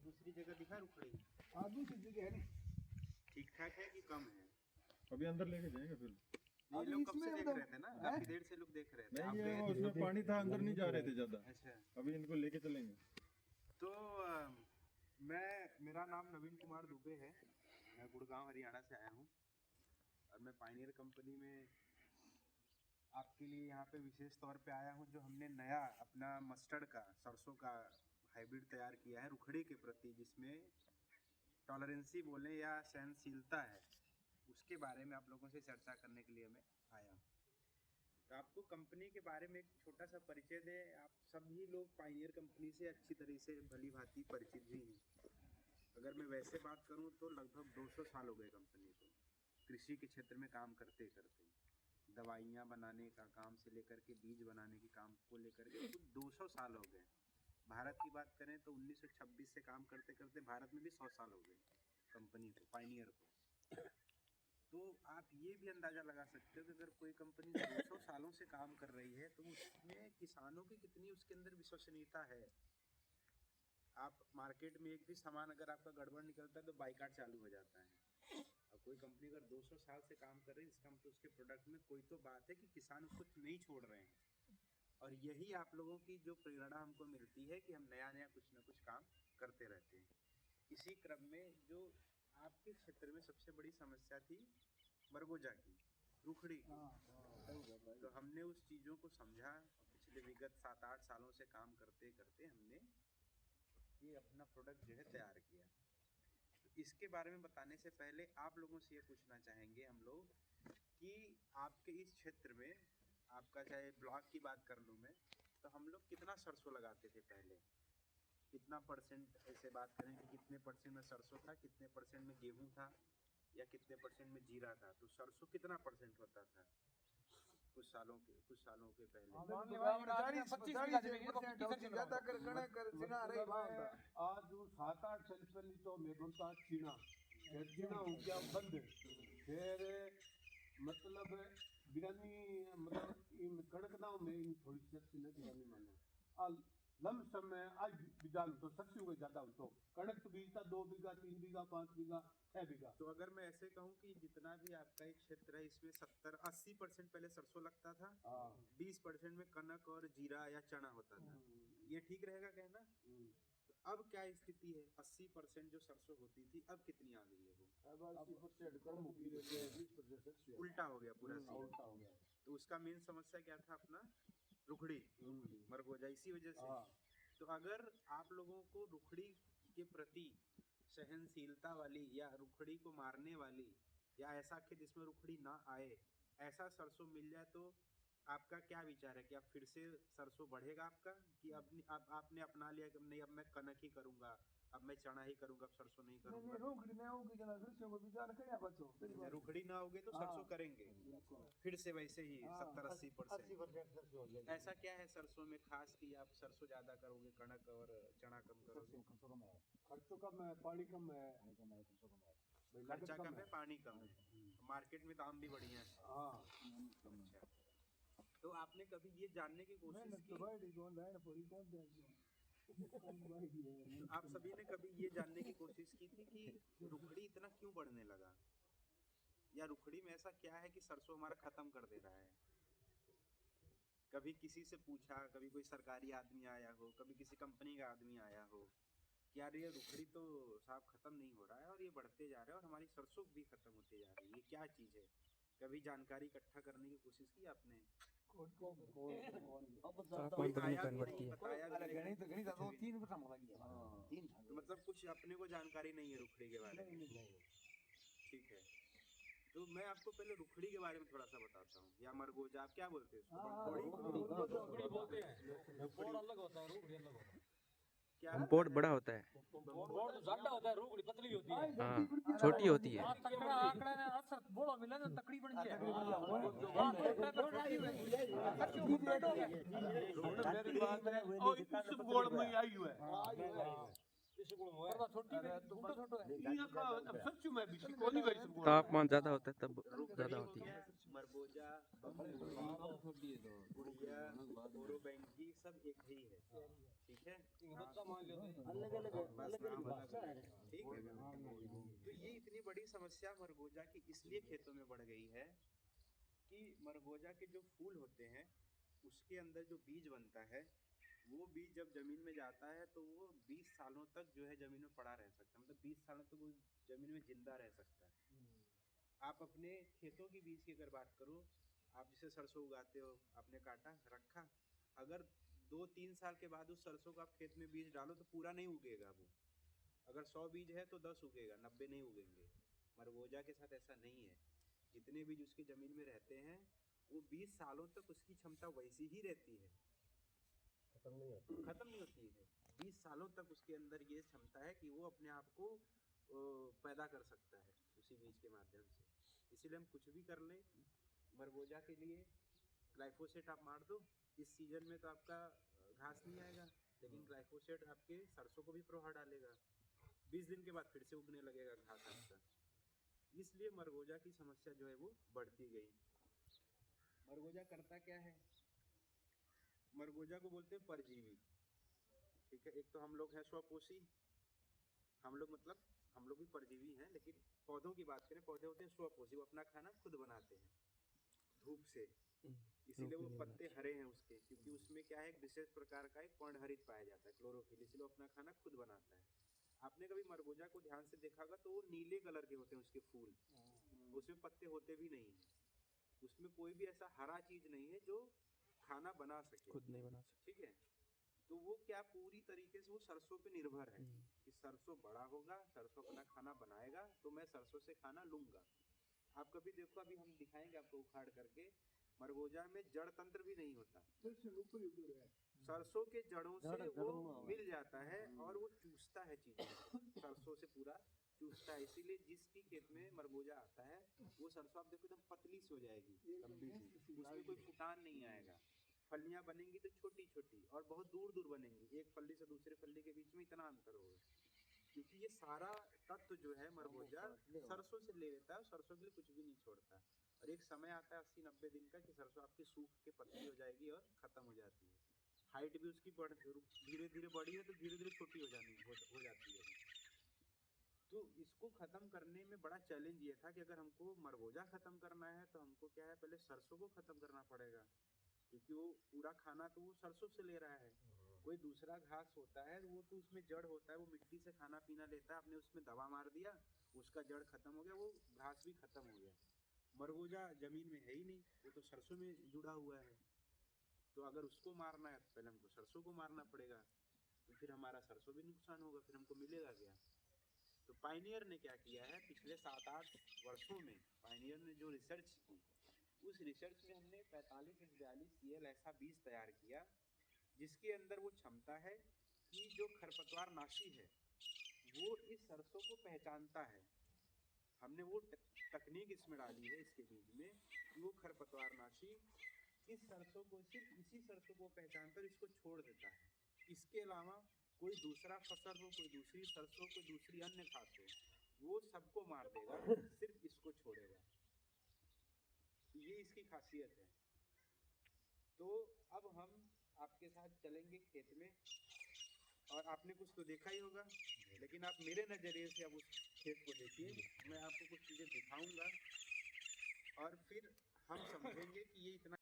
दूसरी जगह दिखा रुखड़ी? हाँ दूसरी जगह है नहीं। ठीक ठाक है कि कम है? अभी अंदर लेके जाएंगे फिर। ये अभी लोग कब से इसमें देख मतलब- रहे थे ना, हैं? काफी देर से लोग देख रहे थे। आप नहीं ये गए वो थे? उसमें पानी था, अंदर नहीं जा रहे थे ज्यादा। अच्छा। अभी इनको लेके चलेंगे। तो मेरा नाम नवीन कुमार दुबे है। मैं गुड़गांव हरियाणा से आया हूँ और मैं पायनियर कंपनी में आपके लिए यहाँ पे विशेष तौर पे आया हूँ। जो हमने नया अपना मस्टर्ड का, सरसों का हाइब्रिड तैयार किया है रुखड़ी के प्रति, जिसमें टॉलरेंसी बोले या सहनशीलता है, उसके बारे में आप लोगों से चर्चा करने के लिए मैं आया हूँ। तो आपको कंपनी के बारे में एक छोटा सा परिचय दें। आप सभी लोग पायनियर कंपनी से अच्छी तरह से भली भांति परिचित भी हैं। अगर मैं वैसे बात करूं तो लगभग 200 साल हो गए कंपनी को कृषि के क्षेत्र में काम करते करते। दवाइयाँ बनाने का काम से लेकर के बीज बनाने के काम को लेकर के कुछ 200 साल हो गए। भारत की बात करें तो 1926 से काम करते करते भारत में भी 100 साल हो गए कंपनी को, पायनियर को। तो आप ये भी अंदाज़ा लगा सकते हो कि अगर कोई कंपनी 200 सालों से काम कर रही है तो उसमें किसानों की कितनी उसके अंदर विश्वसनीयता है। आप मार्केट में एक भी सामान अगर आपका गड़बड़ निकलता है तो बाइकाट चालू हो जाता है। और कोई कंपनी अगर 200 साल से काम कर रही है, इसका मतलब उसके प्रोडक्ट में कोई तो बात है कि किसान उसको नहीं छोड़ रहे हैं। और यही आप लोगों की जो प्रेरणा हमको मिलती है कि हम नया नया कुछ ना कुछ काम करते रहते हैं। इसी क्रम में जो आपके क्षेत्र में सबसे बड़ी समस्या थी मरगोजा की, रुखड़ी की, तो हमने उस चीज़ों को समझा और पिछले विगत 7-8 सालों से काम करते करते हमने ये अपना प्रोडक्ट जो है तैयार किया। तो इसके बारे में बताने से पहले आप लोगों से ये पूछना चाहेंगे हम लोग कि आपके इस क्षेत्र में, आपका चाहे ब्लॉक की बात कर लूँ मैं, तो हम लोग कितना सरसों लगाते थे पहले? कितना परसेंट, ऐसे बात करें कि कितने परसेंट में सरसों था, कितने परसेंट में गेहूं था, या कितने परसेंट में जीरा था? तो सरसों कितना परसेंट होता था कुछ सालों के पहले? आज 7-8 साल पहले तो मैं बोलता चीना हो गया बंद। फिर मतलब बिरानी, मतलब इन कड़क ना में थोड़ी सस्ती नहीं बिरानी मानो लम समय आज बिजाल तो सस्ती हो गई ज्यादा हो तो कड़क तो बीजता 2 बीघा 3 बीघा 5 बीघा 6 बीघा। तो अगर मैं ऐसे कहूँ कि जितना भी आपका एक क्षेत्र है इसमें 70-80% पहले सरसों लगता था, 20% में कनक और जीरा या चना होता था, ये ठीक रहेगा कहना? तो अब क्या स्थिति है? 80% जो सरसों होती थी अब कितनी आ गई है? वो 80% कम हो गई, 20% उल्टा हो गया पूरा सीन। उल्टा हो गया। तो उसका मेन समस्या क्या था? अपना रुखड़ी, मरगोजा, इसी वजह से। तो अगर आप लोगों को रुखड़ी के प्रति सहनशीलता वाली या रुखड़ी को मारने वाली या ऐसा कि जिसमें रुखड़ी ना आए, ऐसा सरसों मिल जाए तो आपका क्या विचार है? कि आप फिर से सरसों बढ़ेगा आपका, कि अब आपने अपना लिया कि नहीं अब मैं कनक ही करूंगा, अब मैं चना ही करूंगा, अब सरसों नहीं करूंगा? रुखड़ी ना होगी तो सरसों करेंगे फिर से वैसे ही 70-80%। ऐसा क्या है सरसों में खास कि आप सरसों ज्यादा करोगे, कनक और चना कम करोगे? खर्चों कम है, पानी कम है, खर्चा कम है, पानी कम है, मार्केट में दाम भी बढ़िया है। अच्छा, तो आपने कभी ये जानने की कोशिश की, आप सभी ने कभी ये जानने की कोशिश की थी कि रुखड़ी इतना क्यों बढ़ने लगा, या रुखड़ी में ऐसा क्या है कि सरसों हमारा खत्म कर दे रहा है? कभी किसी से पूछा, कभी कोई सरकारी आदमी आया हो, कभी किसी कंपनी का आदमी आया हो कि यार ये रुखड़ी तो साहब खत्म नहीं हो रहा है और ये बढ़ते जा रहा है और हमारी सरसों भी खत्म होती जा रही है, ये क्या चीज़ है? कभी जानकारी इकट्ठा करने की कोशिश की आपने? कोई आया भी नहीं, बताया भी नहीं? तो मतलब कुछ अपने को जानकारी नहीं है रुखड़ी के बारे में? ठीक है, तो मैं आपको पहले रुखड़ी के बारे में थोड़ा सा बताता हूँ, या मरगोजा, आप क्या बोलते हैं? रुखड़ी बोलते हैं। पोड़ अलग होता है, रुखड़ी अलग होता है। क्या? पोड़ बड़ा होता है। पोड़ तो ज्यादा होता है, रुखड़ी पतली होती है। हाँ, छोटी होती है। तकड़ा आंकड़ा ने असर बोलो मिला तो तकड़ी बन गया। मेरी बात है, और इस गोड़ में आई हुआ है। पर्दा छोटी में उल्टा छोटो है इहाँ का अब सच्चू में भी कोनी भाई सब तापमान ज्यादा होता है तब ज्यादा होती है। मरबोजा, गुड़िया, ओरोबैंकी सब एक ही है, ठीक है? अलग अलग बस नाम अलग है, ठीक है? तो ये इतनी बड़ी समस्या मरगोजा की इसलिए खेतों में बढ़ गई है कि मरगोजा के जो फूल होते हैं उसके अंदर जो बीज बनता है वो बीज जब जमीन में जाता है तो वो 20 सालों तक जो है जमीन में पड़ा रह सकता है, मतलब 20 सालों तक वो जमीन में जिंदा रह सकता है। आप अपने खेतों की बीज की अगर बात करो, आप जैसे सरसों उगाते हो, आपने काटा रखा, अगर 2-3 साल के बाद उस सरसों को आप खेत में बीज डालो तो पूरा नहीं उगेगा वो। अगर 100 बीज है तो 10 उगेगा, 90 नहीं उगेंगे। मरगोजा के साथ ऐसा नहीं है, जितने बीज उसकी जमीन में रहते हैं वो 20 सालों तक उसकी क्षमता वैसी ही रहती है, खत्म नहीं होती है। 20 सालों तक उसके अंदर ये क्षमता है कि वो अपने आप को पैदा कर सकता है उसी बीज के माध्यम से। इसीलिए हम कुछ भी कर लें, मरगोजा के लिए ग्लाइफोसेट आप मार दो, इस सीजन में तो आपका घास नहीं आएगा, लेकिन ग्लाइफोसेट आपके सरसों को भी प्रभाव डालेगा, 20 दिन के बाद फिर से उगने लगेगा घास आपका। इसलिए मरगोजा की समस्या जो है वो बढ़ती गई। मरगोजा करता क्या है? मरगोजा को बोलते हैं परजीवी, ठीक है? एक तो हम लोग हैं स्वपोषी, हम लोग मतलब हम लोग भी परजीवी हैं, लेकिन पौधों की बात करें, पौधे होते हैं स्वपोषी, वो अपना खाना खुद बनाते हैं धूप से, इसीलिए वो पत्ते हरे हैं उसके, क्योंकि उसमें क्या है, एक विशेष प्रकार का एक पर्णहरित पाया जाता है, क्लोरोफिल, इसलिए वो अपना खाना खुद बनाता है। आपने कभी मरगोजा को ध्यान से देखा होगा तो वो नीले कलर के होते हैं उसके फूल, उसमें पत्ते होते भी नहीं है, उसमें कोई भी ऐसा हरा चीज नहीं है जो खाना बना सके, खुद नहीं बना सकते। ठीक है? तो वो क्या पूरी तरीके से वो सरसों पे निर्भर है कि सरसों बड़ा होगा, सरसों अपना खाना बनाएगा तो मैं सरसों से खाना लूंगा। आप कभी देखो, अभी हम दिखाएंगे आपको उखाड़ करके, मरगोजा में जड़ तंत्र भी नहीं होता, सरसों के जड़ों से वो मिल जाता है और वो चूसता है चीजें, सरसों से पूरा चूसता है। इसीलिए जिसकी खेत में मरगोजा आता है वो सरसों आप देखो एकदम पतली सी हो जाएगी, लंबी सी, उसमें कोई फुटान नहीं आएगा, फलियां बनेंगी तो छोटी छोटी और बहुत दूर दूर बनेंगी, एक फली से दूसरे फली के बीच में इतना अंतर होगा, क्योंकि ये सारा तत्व जो है मरगोजा सरसों से ले लेता है, सरसों के लिए कुछ भी नहीं छोड़ता। और एक समय आता है 80-90 दिन का कि सरसों आपकी सूख के पतली हो जाएगी और खत्म हो जाती है, हाइट भी उसकी धीरे धीरे बढ़ी है तो धीरे धीरे छोटी हो जाती है। तो इसको खत्म करने में बड़ा चैलेंज ये था कि अगर हमको मरगोजा खत्म करना है तो हमको क्या है, पहले सरसों को खत्म करना पड़ेगा, क्योंकि वो पूरा खाना तो वो सरसों से ले रहा है। कोई दूसरा घास होता है वो तो उसमें जड़ होता है, वो मिट्टी से खाना पीना लेता है, आपने उसमें दवा मार दिया, उसका जड़ खत्म हो गया, वो घास भी खत्म हो गया। मरगोजा जमीन में है ही नहीं, वो तो सरसों में जुड़ा हुआ है, तो अगर उसको मारना है तो पहले हमको सरसों को मारना पड़ेगा, तो फिर हमारा सरसों भी नुकसान होगा, फिर हमको मिलेगा क्या? तो पायनियर ने क्या किया है, पिछले 7-8 वर्षों में पायनियर ने जो रिसर्च की, उस रिसर्च में हमने 4542 CL ऐसा बीज तैयार किया जिसके अंदर वो क्षमता है कि जो खरपतवार नाशी है वो इस सरसों को पहचानता है। हमने वो तकनीक इसमें डाली है इसके बीज में कि वो खरपतवार नाशी इस सरसों को, सिर्फ इसी सरसों को पहचानता है, इसको छोड़ देता है। इसके अलावा कोई दूसरा फसल हो, कोई दूसरी सरसों, कोई दूसरी अन्य घास हो, वो सबको मार देगा, सिर्फ इसको छोड़ेगा। ये इसकी खासियत है। तो अब हम आपके साथ चलेंगे खेत में, और आपने कुछ तो देखा ही होगा, लेकिन आप मेरे नज़रिए से अब उस खेत को देखिए, मैं आपको कुछ चीज़ें दिखाऊंगा और फिर हम समझेंगे कि ये इतना